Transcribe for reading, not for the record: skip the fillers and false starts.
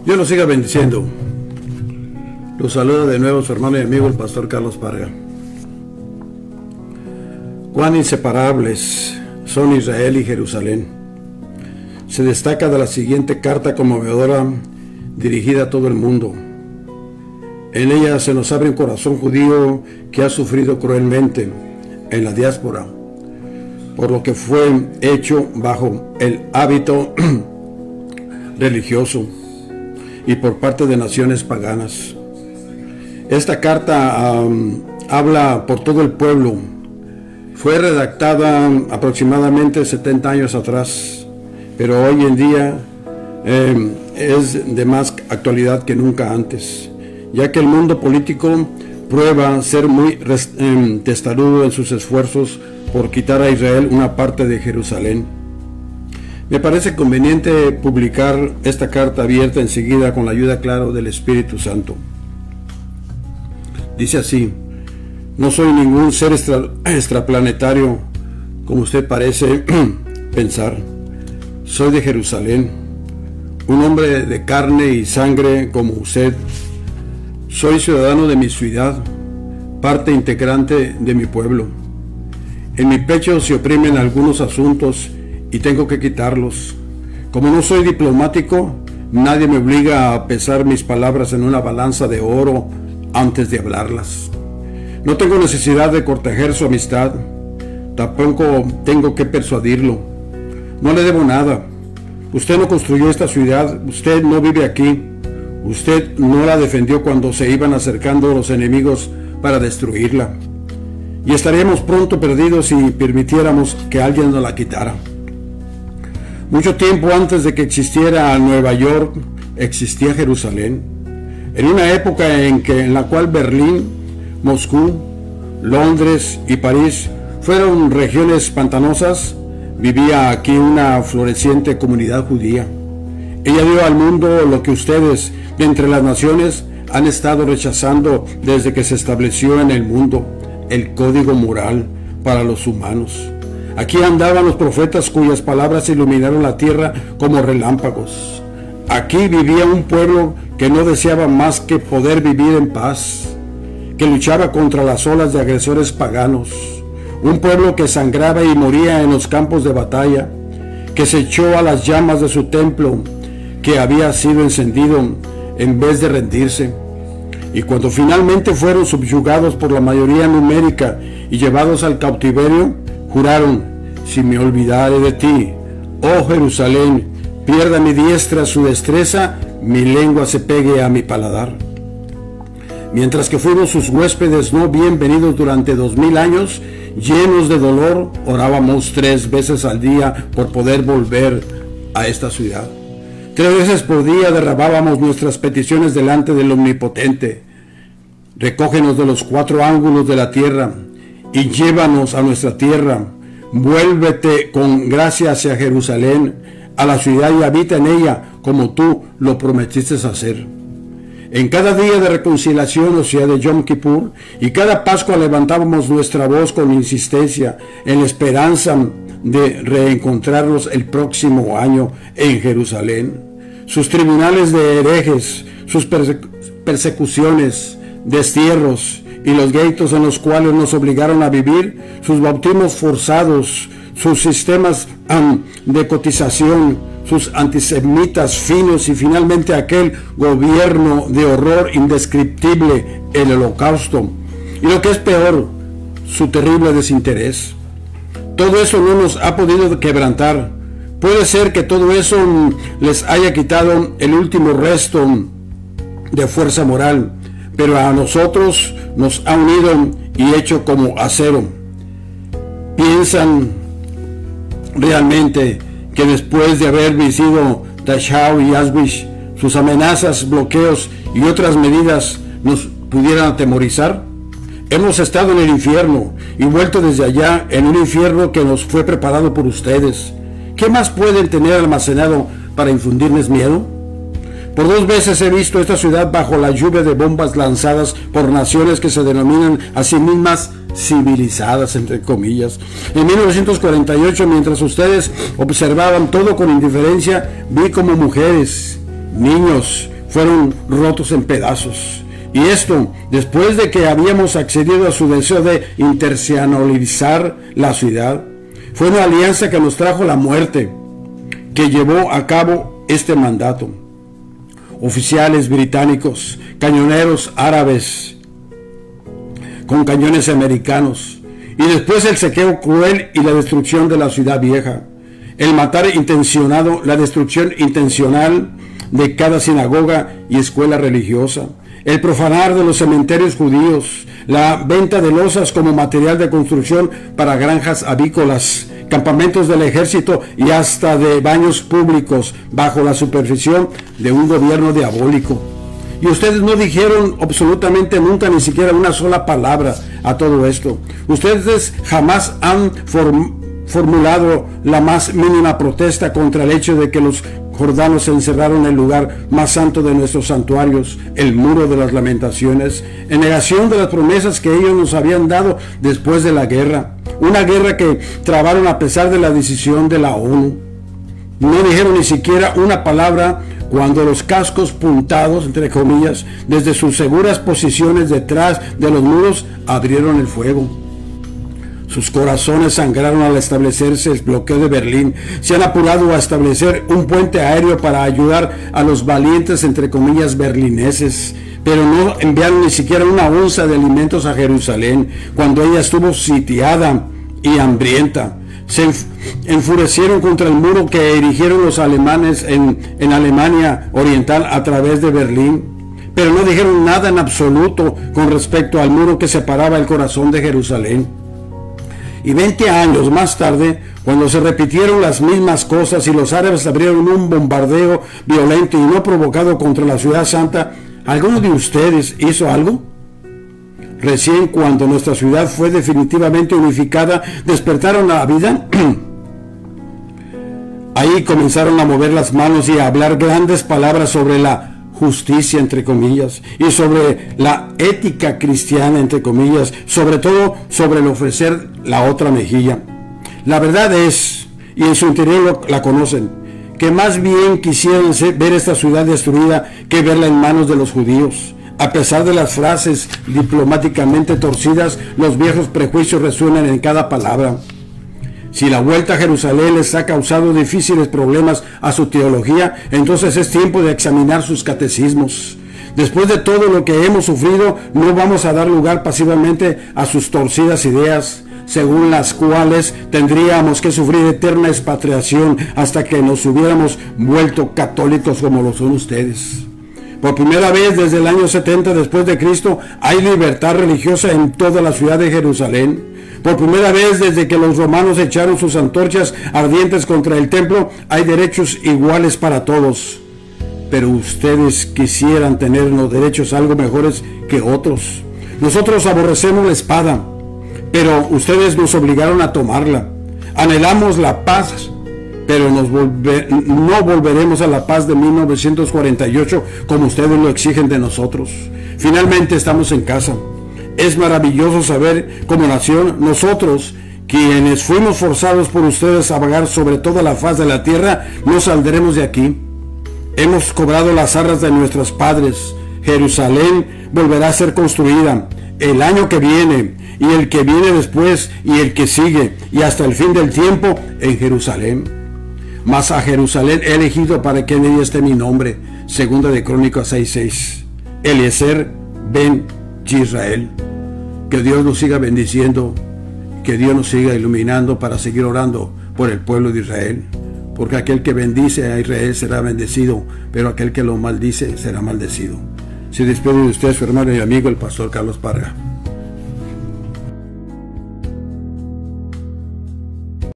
Dios los siga bendiciendo. Los saluda de nuevo su hermano y amigo el pastor Carlos Parga. Cuán inseparables son Israel y Jerusalén. Se destaca de la siguiente carta conmovedora dirigida a todo el mundo. En ella se nos abre un corazón judío que ha sufrido cruelmente en la diáspora por lo que fue hecho bajo el hábito religioso y por parte de naciones paganas. Esta carta habla por todo el pueblo. Fue redactada aproximadamente 70 años atrás, pero hoy en día es de más actualidad que nunca antes, ya que el mundo político prueba ser muy testarudo en sus esfuerzos por quitar a Israel una parte de Jerusalén. Me parece conveniente publicar esta carta abierta enseguida con la ayuda, claro, del Espíritu Santo. Dice así: no soy ningún ser extraplanetario como usted parece pensar. Soy de Jerusalén, un hombre de carne y sangre como usted. Soy ciudadano de mi ciudad, parte integrante de mi pueblo. En mi pecho se oprimen algunos asuntos y tengo que quitarlos. Como no soy diplomático, nadie me obliga a pesar mis palabras en una balanza de oro antes de hablarlas. No tengo necesidad de cortejar su amistad, tampoco tengo que persuadirlo. No le debo nada. Usted no construyó esta ciudad, usted no vive aquí, usted no la defendió cuando se iban acercando los enemigos para destruirla. Y estaríamos pronto perdidos si permitiéramos que alguien nos la quitara. Mucho tiempo antes de que existiera Nueva York, existía Jerusalén. En una época en la cual Berlín, Moscú, Londres y París fueron regiones pantanosas, vivía aquí una floreciente comunidad judía. Ella dio al mundo lo que ustedes, de entre las naciones, han estado rechazando desde que se estableció en el mundo: el código moral para los humanos. Aquí andaban los profetas cuyas palabras iluminaron la tierra como relámpagos. Aquí vivía un pueblo que no deseaba más que poder vivir en paz, que luchaba contra las olas de agresores paganos, un pueblo que sangraba y moría en los campos de batalla, que se echó a las llamas de su templo, que había sido encendido en vez de rendirse. Y cuando finalmente fueron subyugados por la mayoría numérica y llevados al cautiverio, juraron: si me olvidare de ti, oh Jerusalén, pierda mi diestra su destreza, mi lengua se pegue a mi paladar. Mientras que fuimos sus huéspedes no bienvenidos durante 2000 años, llenos de dolor, orábamos 3 veces al día por poder volver a esta ciudad. 3 veces por día derramábamos nuestras peticiones delante del Omnipotente. Recógenos de los 4 ángulos de la tierra y llévanos a nuestra tierra. Vuélvete con gracia hacia Jerusalén, a la ciudad, y habita en ella como tú lo prometiste hacer. En cada día de reconciliación, o sea de Yom Kippur, y cada Pascua levantábamos nuestra voz con insistencia en la esperanza de reencontrarlos el próximo año en Jerusalén. Sus tribunales de herejes, sus persecuciones, destierros y los guetos en los cuales nos obligaron a vivir, sus bautismos forzados, sus sistemas de cotización, sus antisemitas finos y finalmente aquel gobierno de horror indescriptible, el Holocausto, y lo que es peor, su terrible desinterés. Todo eso no nos ha podido quebrantar. Puede ser que todo eso les haya quitado el último resto de fuerza moral, pero a nosotros nos ha unido y hecho como acero. ¿Piensan realmente que después de haber vencido Dachau y Auschwitz, sus amenazas, bloqueos y otras medidas nos pudieran atemorizar? Hemos estado en el infierno y vuelto desde allá en un infierno que nos fue preparado por ustedes. ¿Qué más pueden tener almacenado para infundirles miedo? Por 2 veces he visto esta ciudad bajo la lluvia de bombas lanzadas por naciones que se denominan a sí mismas civilizadas, entre comillas. En 1948, mientras ustedes observaban todo con indiferencia, vi como mujeres, niños, fueron rotos en pedazos. Y esto después de que habíamos accedido a su deseo de internacionalizar la ciudad. Fue una alianza que nos trajo la muerte, que llevó a cabo este mandato. Oficiales británicos, cañoneros árabes con cañones americanos, y después el saqueo cruel y la destrucción de la ciudad vieja, el matar intencionado, la destrucción intencional de cada sinagoga y escuela religiosa, el profanar de los cementerios judíos, la venta de losas como material de construcción para granjas avícolas, campamentos del ejército y hasta de baños públicos bajo la supervisión de un gobierno diabólico. Y ustedes no dijeron absolutamente nunca ni siquiera una sola palabra a todo esto. Ustedes jamás han formulado la más mínima protesta contra el hecho de que los jordanos se encerraron en el lugar más santo de nuestros santuarios, el muro de las lamentaciones, en negación de las promesas que ellos nos habían dado después de la guerra. Una guerra que trabaron a pesar de la decisión de la ONU. No dijeron ni siquiera una palabra cuando los cascos puntados, entre comillas, desde sus seguras posiciones detrás de los muros, abrieron el fuego. Sus corazones sangraron al establecerse el bloqueo de Berlín. Se han apurado a establecer un puente aéreo para ayudar a los valientes, entre comillas, berlineses. Pero no enviaron ni siquiera una onza de alimentos a Jerusalén cuando ella estuvo sitiada y hambrienta. Se enfurecieron contra el muro que erigieron los alemanes en Alemania Oriental a través de Berlín. Pero no dijeron nada en absoluto con respecto al muro que separaba el corazón de Jerusalén. Y 20 años más tarde, cuando se repitieron las mismas cosas y los árabes abrieron un bombardeo violento y no provocado contra la ciudad santa, ¿alguno de ustedes hizo algo? Recién cuando nuestra ciudad fue definitivamente unificada, despertaron a la vida. Ahí comenzaron a mover las manos y a hablar grandes palabras sobre la justicia, entre comillas, y sobre la ética cristiana, entre comillas, sobre todo sobre el ofrecer la otra mejilla. La verdad es, y en su interior la conocen, que más bien quisieran ver esta ciudad destruida que verla en manos de los judíos. A pesar de las frases diplomáticamente torcidas, los viejos prejuicios resuenan en cada palabra. Si la vuelta a Jerusalén les ha causado difíciles problemas a su teología, entonces es tiempo de examinar sus catecismos. Después de todo lo que hemos sufrido, no vamos a dar lugar pasivamente a sus torcidas ideas, según las cuales tendríamos que sufrir eterna expatriación hasta que nos hubiéramos vuelto católicos como lo son ustedes. Por primera vez desde el año 70 después de Cristo hay libertad religiosa en toda la ciudad de Jerusalén. Por primera vez desde que los romanos echaron sus antorchas ardientes contra el templo, hay derechos iguales para todos. Pero ustedes quisieran tener los derechos algo mejores que otros. Nosotros aborrecemos la espada, pero ustedes nos obligaron a tomarla. Anhelamos la paz, pero no volveremos a la paz de 1948 como ustedes lo exigen de nosotros. Finalmente estamos en casa. Es maravilloso saber, como nación, nosotros, quienes fuimos forzados por ustedes a vagar sobre toda la faz de la tierra, no saldremos de aquí. Hemos cobrado las arras de nuestros padres. Jerusalén volverá a ser construida el año que viene, y el que viene después, y el que sigue, y hasta el fin del tiempo en Jerusalén. Mas a Jerusalén he elegido para que en ella esté mi nombre. Segunda de Crónicas 6:6. Eliezer ben Israel. Que Dios nos siga bendiciendo, que Dios nos siga iluminando para seguir orando por el pueblo de Israel, porque aquel que bendice a Israel será bendecido, pero aquel que lo maldice será maldecido. Se despide de usted su hermano y amigo el pastor Carlos Parga.